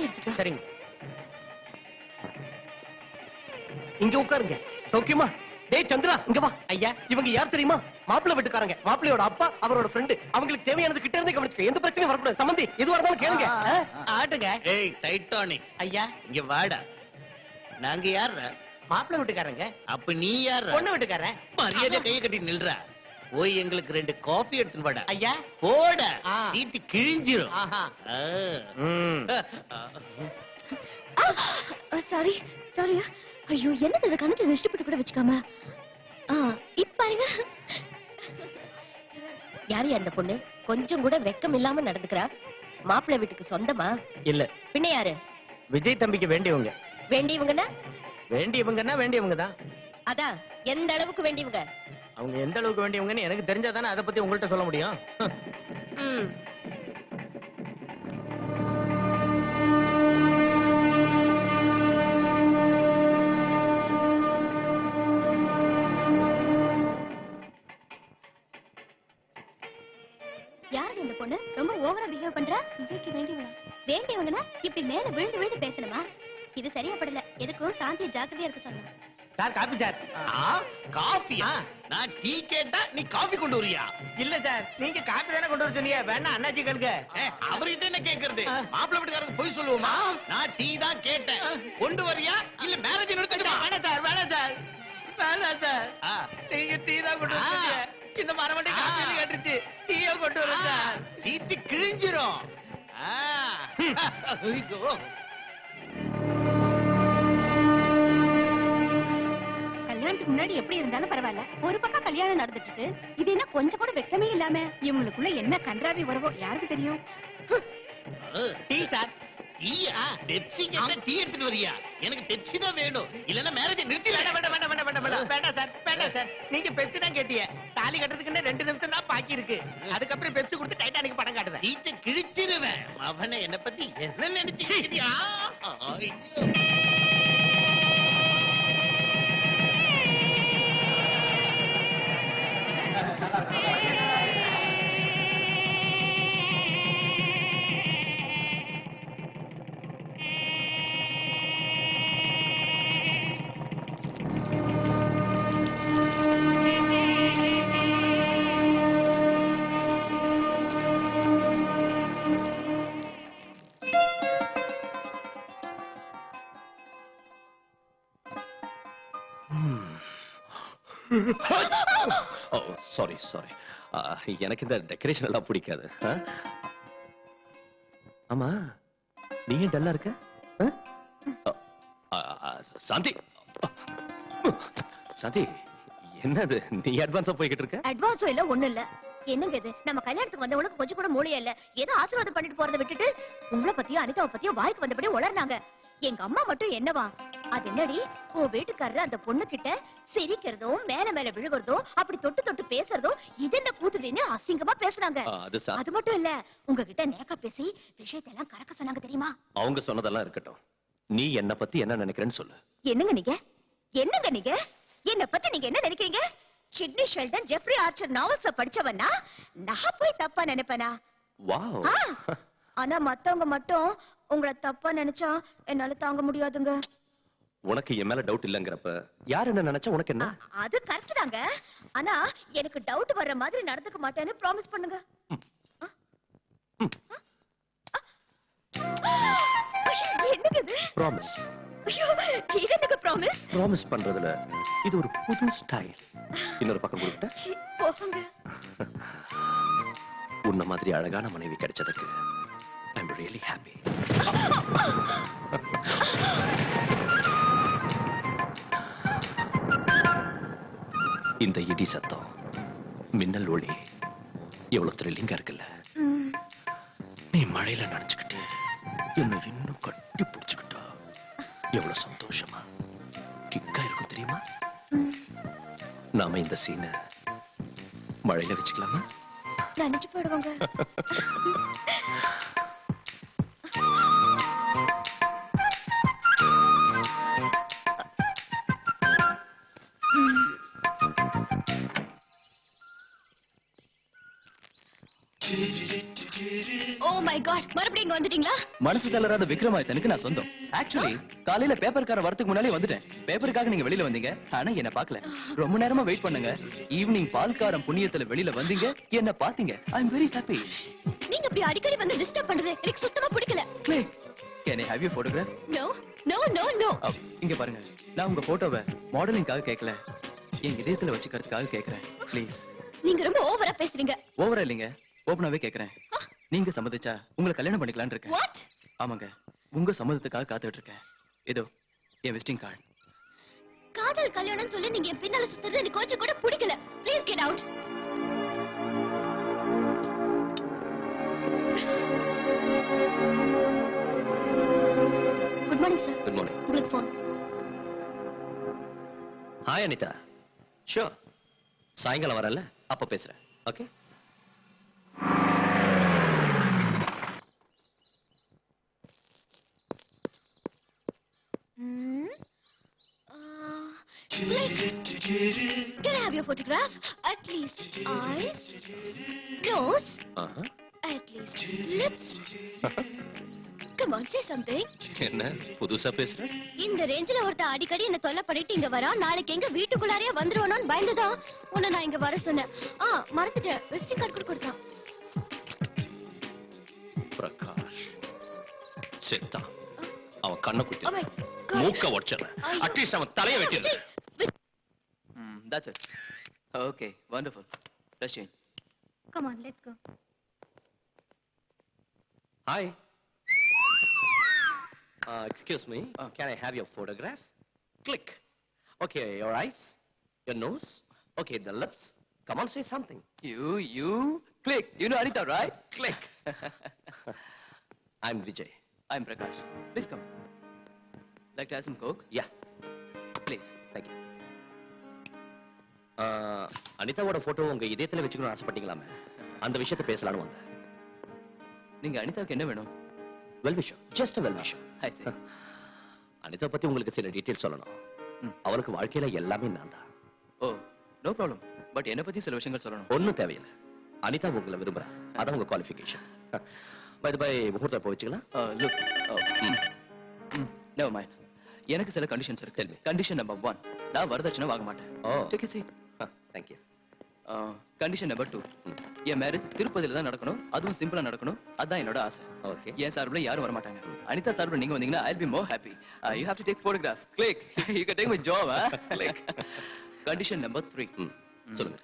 தாலி எடுத்துக்க. சரிங்க. இங்க உட்காருங்க. சௌக்கியமா? டேய் சந்திரா, இங்க வா. ஐயா, இவங்க யார் தெரியுமா? மாப்பிள்ளை வீட்டுக்காரங்க. மாப்பிள்ளையோட அப்பா, அவரோட ஃப்ரெண்டு. அவங்களுக்கு தேவையானது கிட்ட இருந்து கவனிச்சுக்க. எந்த பிரச்சனையும் வரக்கூடாது. சம்பந்தி, எதுவா இருந்தாலும் கேளுங்க. ஆட்டுங்க. ஏய் டைட்டானிக், ஐயா, இங்க வாடா. நாங்க யாரா? மாப்பிள்ளை வீட்டுக்காரங்க. அப்ப நீ யாரா? பொண்ணு வீட்டுக்காரன். மரியாதை கையை கட்டி நில்றா. போய் எங்களுக்கு 2 காபி எடுத்துன்னு வாடா. ஐயா, போட. ஆ. சீட்டு கிழிஞ்சிரும். ஆஹா. Sorry sorry. ஐயோ, என்னது இது? கணக்கு நஷ்டப்பட்டு கூட வச்சுக்காம. இப்ப பாருங்க. யாரு அந்த பொண்ணு? கொஞ்சம் கூட வெக்கம் இல்லாம நடந்துக்கிறா. மாப்பிள்ளை வீட்டுக்கு சொந்தமா? இல்ல. பின்ன யாரு? விஜய் தம்பிக்கு வேண்டியவங்க. வேண்டியவங்கன்னா? வேண்டியவங்கன்னா வேண்டியவங்க தான். அதான் எந்த அளவுக்கு வேண்டியவங்க? அவங்க எந்த அளவுக்கு வேண்டியவங்கன்னு எனக்கு தெரிஞ்சாதானே அதை பத்தி உங்கள்ட்ட சொல்ல முடியும். யாரு இந்த பொண்ணு? ரொம்ப ஓவரா பிஹேவ் பண்றா. விஜய்க்கு வேண்டியவங்க. வேண்டியவங்கன்னா இப்படி மேல விழுந்து விழுந்து பேசணுமா? இது சரியா படல. எதுக்கும் சாந்தி ஜாக்கிரதையா இருக்க சொன்னேன். Sir, coffee sir. காபியா? நான் டீ கேட்டா நீ காபி கொண்டு வரியா? இல்ல சார், நீங்க காபி தானே கொண்டு வர சொன்னீங்க. வேணா அண்ணாச்சி கேளுங்க. அவர்கிட்ட என்ன கேக்குறது? மாப்பிள்ளை வீட்டுக்காரங்க போய் சொல்லுவோமா? நான் டீ தான் கேட்டேன். கொண்டு வரியா இல்ல மேரேஜ் நடத்திடுமா? வேணாம் சார், வேணாம் சார், வேணாம் சார். நீங்க டீ தான் கொண்டு வந்தீங்க. இந்த மரமண்டி காபி கேட்டுருச்சு. டீயை கொண்டு வர சார். சீட்டு கிழிஞ்சிரும். கல்யாணத்துக்கு முன்னாடி எப்படி இருந்தாலும் பரவாயில்ல. ஒரு பக்கம் கல்யாணம் நடந்துட்டு இருக்கு. இது என்ன கொஞ்சம் கூட வெக்கமே இல்லாம? இவங்களுக்குள்ள என்ன கன்றாவி உறவோ யாருக்கு தெரியும்? Tea sir. டீயா? பெப்சி கேட்டா டீ எடுத்துட்டு வரியா? எனக்கு பெப்சி தான் வேணும். இல்லன்னா மேரேஜ் நிறுத்தி. வேண்டாம் சார், வேண்டாம் சார். நீங்க பெப்சி தான் கேட்டீங்க. தாலி கட்டுறதுக்கு 2 நிமிஷம் தான் பாக்கி இருக்கு. அதுக்கப்புறம் பெப்சி கொடுத்து டைட்டானிக் படம் காட்டுவேன். சீட்டை கிழிச்சிருவேன். அவனை என்ன பத்தி என்ன நினைச்சு? Sorry sorry. எனக்கு இந்த டெக்கரேஷன் எல்லாம் பிடிக்காது. ஆமா, நீங்க டல்லா இருக்க? சாந்தி, சாந்தி, என்னது நீ அட்வான்ஸா போய்கிட்டு இருக்க? அட்வான்ஸும் இல்ல ஒண்ணு இல்ல. என்னங்க இது? நம்ம கல்யாணத்துக்கு வந்தவங்களுக்கு கொஞ்சம் கூட மூளையே இல்ல. ஏதோ ஆசீர்வாதம் பண்ணிட்டு போறதை விட்டுட்டு உங்களை பத்தியும் அனிதாவை பத்தியும் வாய்க்கு வந்தபடி உளர்னாங்க. எங்க அம்மா மட்டும் என்னவா? அது என்னடி, உன் வீட்டுக்காரர் அந்த பொண்ணு கிட்ட சிரிக்கிறதும் மேல மேல விழுகிறதும் அப்படி தொட்டு தொட்டு பேசுறதும் இது என்ன கூத்துடின்னு அசிங்கமா பேசுறாங்க. அது மட்டும் இல்ல, உங்ககிட்ட நேக்கா பேசி விஷயத்தெல்லாம் கறக்க சொன்னாங்க தெரியுமா? அவங்க சொன்னதெல்லாம் இருக்கட்டும். நீ என்ன பத்தி என்ன நினைக்கிறேன்னு சொல்லு. என்னங்க நீங்க? என்னங்க நீங்க? என்ன பத்தி நீங்க என்ன நினைக்கிறீங்க? Sidney Sheldon, Jeffrey Archer novels படிச்சவனா? நான் போய் தப்பா நினைப்பேனா? வாவ். ஆனா மத்தவங்க மட்டும் உங்களை தப்பா நினைச்சா என்னால தாங்க முடியாதுங்க. உனக்கு என் மேல டவுட் இல்லங்கறப்ப யார் என்ன நினைச்சா உனக்கு என்ன? அது கரெக்ட் தாங்க. ஆனா எனக்கு டவுட் வர்ற மாதிரி நடந்துக்க மாட்டேன்னு ப்ராமிஸ் பண்ணுங்க. என்னங்க இது? ப்ராமிஸ். ஐயோ, இது என்னங்க ப்ராமிஸ்? ப்ராமிஸ் பண்றதுல இது ஒரு புது ஸ்டைல். இன்னொரு பக்கம் கொடுத்தா போங்க. உன்ன மாதிரி அழகான மனைவி கிடைச்சதுக்கு ஐ அம் ரியலி ஹாப்பி. இந்த இடி சத்தம், மின்னல் ஒளி எவ்வளவு த்ரில்லிங்கா இருக்குல்ல? நீ மழையில நனைச்சுக்கிட்டு என்ன இன்னும் கட்டி பிடிச்சுக்கிட்டா எவ்வளவு சந்தோஷமா கிக்கா இருக்கும் தெரியுமா? நாம இந்த சீனை மழையில வச்சுக்கலாமா? நினைச்சு போயிடுவாங்க. ஓ மை காட், மறுபடியும் இங்க வந்துட்டீங்களா? மனசு தளராத விக்ரமாதித்தனுக்கு நான் சொந்தம். ஆக்சுவலி காலையில பேப்பர்கார வரதுக்கு முன்னாலே வந்துட்டேன். பேப்பருக்காக நீங்க வெளியில வந்தீங்க, ஆனா என்ன பார்க்கல. ரொம்ப நேரமா வெயிட் பண்ணுங்க. ஈவினிங் பால்காரம் புண்ணியத்துல வெளியில வந்தீங்க, என்ன பாத்தீங்க. I am very happy. நீங்க இப்படி அடிக்கடி வந்து டிஸ்டர்ப் பண்றது எனக்கு சுத்தமா பிடிக்கல. Can I have you photograph? No no no no. இங்க பாருங்க, நான் உங்க போட்டோவை மாடலிங்காக கேட்கல, என் இதயத்துல வச்சுக்கிறதுக்காக கேக்குறேன். ப்ளீஸ். நீங்க ரொம்ப ஓவரா பேசுறீங்க. ஓவரா இல்லைங்க, ஓபனாவே கேக்குறேன். நீங்க சம்மதிச்சா உங்களை கல்யாணம் பண்ணிக்கலாம்னு இருக்கேன். வாட்? ஆமாங்க, உங்க சம்மதத்துக்காக காத்துட்டு இருக்கேன். இதோ என் விசிட்டிங் கார்டு. காதல் கல்யாணம் சொல்லி நீங்க என் பின்னால சுத்துறது எனக்கு கொஞ்சம் கூட பிடிக்கல. Please get out. Good morning sir. Good morning. உங்களுக்கு ஃபோன். ஹாய் அனிதா. ஷூர், சாயங்காலம் வரல, அப்ப பேசுறேன். Okay. Can I have your photograph? At least eyes, nose, at least lips. Come on, say something. என்ன புதுசா பேசுற? இந்த ரேஞ்சில ஒருத்த அடிக்கடி என்ன தொல்லை பண்ணிட்டு இங்க வரா. நாளைக்கு எங்க வீட்டுக்குள்ளாரே வந்துருவானோன்னு பயந்துதான் உன்னை நான் இங்க வர சொன்னேன். மறந்துட்டேன், விசிட்டிங் கார்டு கூட கொடுத்தான். பிரகாஷ் செத்தா. அவன் கண்ணை குத்தி Oh my God. மூக்க உடைச்சிடுறேன். அட்லீஸ்ட் அவன் தலையை வெட்டிடுறேன். That's it. Okay, wonderful. Let's change. Come on, let's go. Hi. Excuse me. Can I have your photograph? Click. Okay, your eyes, your nose. Okay, the lips. Come on, say something. You click. You know Anita, right? Click. I'm Vijay. I'm Prakash. Please come. Like to have some Coke? Yeah. Please. Thank you. அனிதாவோட photo உங்க இதயத்துல வச்சுக்கணும்னு ஆசைப்பட்டீங்களாமே, அந்த விஷயத்தை பேசலாம்னு வந்தேன். நீங்க அனிதாவுக்கு என்ன வேணும்? வெல் விஷயம், ஜஸ்ட் வெல் விஷயம். I see. அனிதா பத்தி உங்களுக்கு சில டீடைல்ஸ் சொல்லணும். அவளுக்கு வாழ்க்கையில எல்லாமே நான் தான். ஓ, நோ ப்ராப்ளம். பட் என்ன பத்தி சில விஷயங்கள் சொல்லணும். ஒன்னும் தேவையில்லை. அனிதா உங்களை விரும்புறா, அதான் உங்க குவாலிஃபிகேஷன். பை பை, முகூர்த்தம் போய் வச்சுக்கலாம். Look. Never mind. எனக்கு சில கண்டிஷன்ஸ் இருக்கு. கண்டிஷன் நம்பர் 1, நான் வரதட்சணை வாங்க மாட்டேன். Take a seat. Thank you. Condition number 2, என் மேரேஜ் திருப்பதியில தான் நடக்கணும், அதுவும் சிம்பிளா நடக்கணும். அதான் என்னோட ஆசை. Okay. என் சார்பில் யாரும் வர மாட்டாங்க. அனிதா சார்பில் நீங்க வந்தீங்கன்னா I'll be more happy. You have to take photograph. Click. You can take my job. Click. Condition number 3. சொல்லுங்க.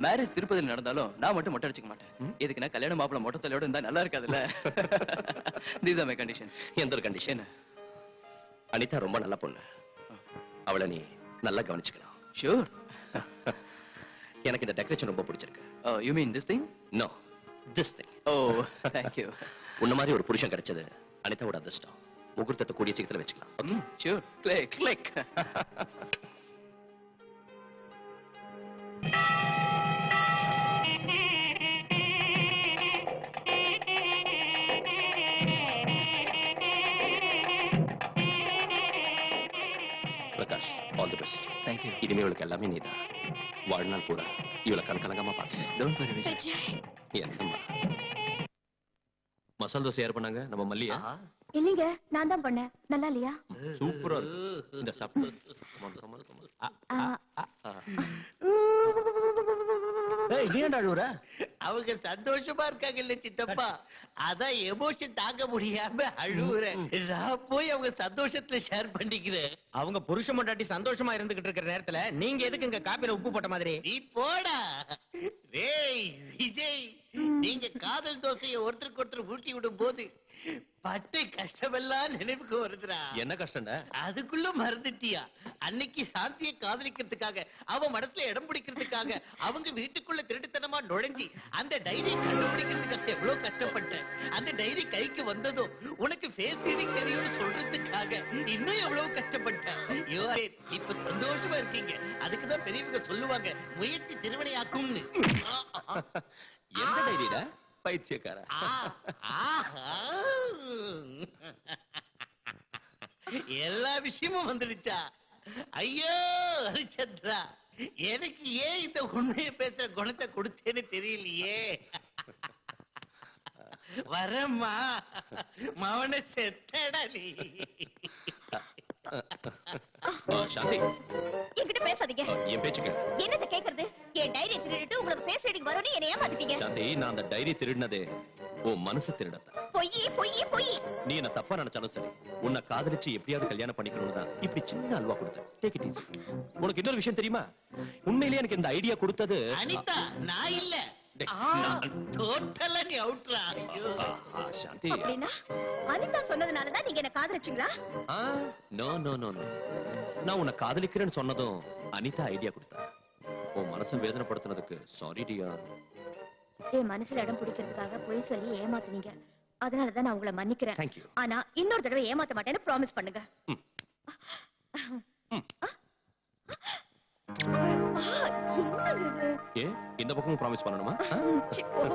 மேரேஜ் திருப்பதியில நடந்தாலும் நான் மட்டும் மொட்டை அடிச்சுக்க மாட்டேன். இதுக்கு நான் கல்யாண மாப்பிள மொட்டை தலையோட இருந்தா நல்லா இருக்காதுல்ல. These are my conditions. எந்த ஒரு கண்டிஷன்? அனிதா ரொம்ப நல்ல பொண்ணு, அவளை நீ நல்லா கவனிச்சுக்கலாம். Sure. எனக்கு இந்த டெக்கரேஷன் ரொம்ப பிடிச்சிருக்கு. You mean this thing? No, this thing. Oh, thank you. உன்ன மாதிரி ஒரு புருஷன் கிடைச்சது அனிதாவோட அதிர்ஷ்டம். முகூர்த்தத்தை கூடிய சீக்கிரத்துல வச்சுக்கலாம். Okay, sure. Click. Click. Prakash, all the best. Thank you. இனிமே இவளுக்கு எல்லாமே நீதான். வாழ்நாள் பூரா இவளை கண்கலங்கமா பார்த்து. Don't worry, Vijay. விஜய், என்னம்மா மசால் தோசை யார் பண்ணாங்க? நம்ம மல்லியா? இல்லைங்க, நான் தான் பண்ணேன். நல்லா இல்லையா? சூப்பரா இருக்கு. இந்த சாப்பிடு. நீ ஏன்டா அழுவுற? அவங்க சந்தோஷமா இருக்காங்க இல்ல சித்தப்பா, அதான் எமோஷன் தாங்க முடியாம அழுவுறேன். நான் போய் அவங்க சந்தோஷத்துல ஷேர் பண்ணிக்கிறேன். அவங்க புருஷ மொண்டாட்டி சந்தோஷமா இருந்துகிட்டு இருக்கிற நேரத்துல நீங்க எதுக்கு இங்க காப்பில உப்பு போட்ட மாதிரி? நீ போடா. டேய் விஜய், நீங்க காதல் தோசையை ஒருத்தருக்கு ஒருத்தர் ஊட்டி விடும் போது பட்டு கஷ்டமெல்லாம் நினைவுக்கு வருதுடா. என்ன கஷ்டம்டா? அதுக்குள்ள மறந்துட்டியா? அன்னைக்கு சாந்தியை காதலிக்கிறதுக்காக, அவ மனசுல இடம் பிடிக்கிறதுக்காக அவங்க வீட்டுக்குள்ள திருட்டுத்தனமா நுழைஞ்சி அந்த டைரி கண்டுபிடிக்கிறதுக்காக எவ்வளவு கஷ்டப்பட்டேன். அந்த டைரி கைக்கு வந்ததும் உனக்கு ஃபேஸ் ரீடிங் தெரியும்னு சொல்றதுக்காக இன்னும் எவ்வளவு கஷ்டப்பட்டேன். இப்ப சந்தோஷமா இருக்கீங்க. அதுக்குதான் பெரியவங்க சொல்லுவாங்க, முயற்சி திருவினையாக்கும்னு. எந்த டைரிடா? பைத்தியக்கார. எல்லா விஷயமும் வந்துடுச்சா? ஐயோ ஹரிச்சந்திரா, எனக்கு ஏன் இந்த உண்மையை பேசுற குணத்தை கொடுத்தேன்னு தெரியலையே. வரம்மா மவனை செத்தடா நீ. சாந்தி என்கிட்ட பேசாதீங்க. என் பேச்சுக்க. என்னத்த கேக்குறது? என் டைரி திருடிட்டு உங்களுக்கு பேச ரீடிங் வரும்னு என்னை ஏமாத்திட்டீங்க. சாந்தி நான் அந்த டைரி திருடினதே உன் மனசு திருடத்த. பொய் பொய் பொய். நீ என்ன தப்பா நினைச்சாலும் சரி, உன்னை காதலிச்சு எப்படியாவது கல்யாணம் பண்ணிக்கணும்னு தான் இப்படி சின்ன அல்வா கொடுத்தேன். Take it easy. உனக்கு இன்னொரு விஷயம் தெரியுமா? உண்மையிலேயே எனக்கு இந்த ஐடியா கொடுத்தது அனிதா, நான் இல்ல. டோட்டலா நீ அவுட்ரா. ஐயோ சாந்தி. அப்படின்னா அனிதா சொன்னதுனாலதான் நீங்க என்ன காதலிச்சீங்களா? No no no no. நான் உன்னை காதலிக்கிறேன்னு சொன்னதும் அனிதா ஐடியா கொடுத்தா. உன் மனசை வேதனைப்படுத்தினதுக்கு சாரி டியா. என் மனசுல இடம் பிடிக்கிறதுக்காக பொய் சொல்லி ஏமாத்துனீங்க. அதனாலதான் நான் உங்களை மன்னிக்கிறேன். Thank you. ஆனா இன்னொரு தடவை ஏமாத்த மாட்டேன்னு ப்ராமிஸ் பண்ணுங்க. ம். என்னது இது? ஏன் இந்த பக்கமும் ப்ராமிஸ் பண்ணணுமா? சி, போங்க.